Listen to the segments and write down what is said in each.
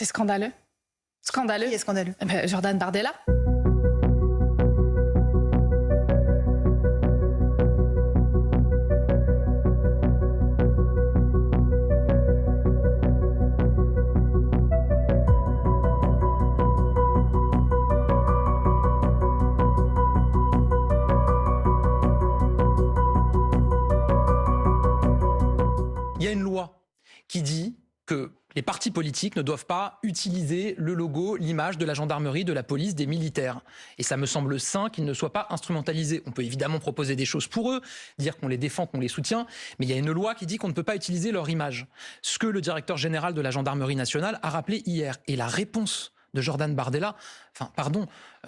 C'est scandaleux. Scandaleux. Qui est scandaleux? Jordan Bardella. Il y a une loi qui dit que les partis politiques ne doivent pas utiliser le logo, l'image de la gendarmerie, de la police, des militaires. Et ça me semble sain qu'ils ne soient pas instrumentalisés. On peut évidemment proposer des choses pour eux, dire qu'on les défend, qu'on les soutient, mais il y a une loi qui dit qu'on ne peut pas utiliser leur image. Ce que le directeur général de la gendarmerie nationale a rappelé hier. Et la réponse de Jordan Bardella,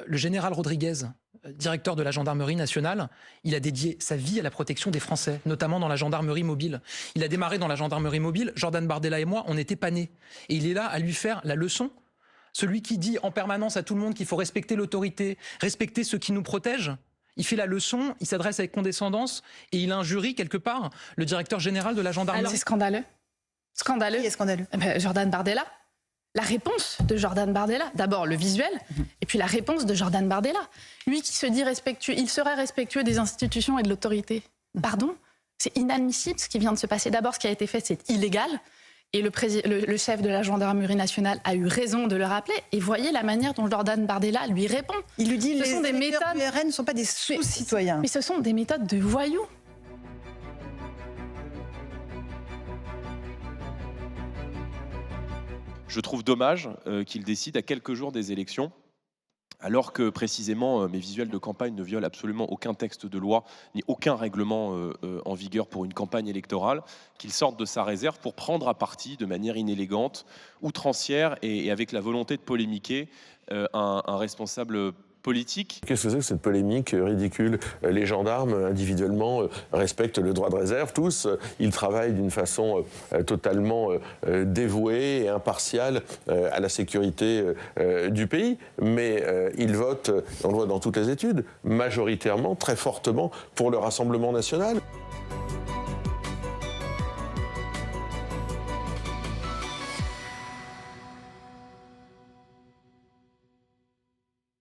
le général Rodriguez, directeur de la gendarmerie nationale, il a dédié sa vie à la protection des Français, notamment dans la gendarmerie mobile. Il a démarré dans la gendarmerie mobile, Jordan Bardella et moi, on n'était pas nés. Et il est là à lui faire la leçon. Celui qui dit en permanence à tout le monde qu'il faut respecter l'autorité, respecter ceux qui nous protègent, il fait la leçon, il s'adresse avec condescendance et il injurie quelque part le directeur général de la gendarmerie. Alors c'est scandaleux. Scandaleux. Qui est scandaleux? Jordan Bardella. La réponse de Jordan Bardella, d'abord le visuel, et puis la réponse de Jordan Bardella. Lui qui se dit respectueux, il serait respectueux des institutions et de l'autorité. Pardon, c'est inadmissible ce qui vient de se passer. D'abord, ce qui a été fait, c'est illégal. Et le chef de la gendarmerie nationale a eu raison de le rappeler. Et voyez la manière dont Jordan Bardella lui répond. Il lui dit ce sont des méthodes du RN ne sont pas des sous-citoyens. Mais ce sont des méthodes de voyous. Je trouve dommage qu'il décide à quelques jours des élections, alors que précisément mes visuels de campagne ne violent absolument aucun texte de loi, ni aucun règlement en vigueur pour une campagne électorale, qu'il sorte de sa réserve pour prendre à partie de manière inélégante, outrancière et avec la volonté de polémiquer un responsable politique. Qu'est-ce que c'est que cette polémique ridicule? Les gendarmes, individuellement, respectent le droit de réserve, tous. Ils travaillent d'une façon totalement dévouée et impartiale à la sécurité du pays. Mais ils votent, on le voit dans toutes les études, majoritairement, très fortement pour le Rassemblement national.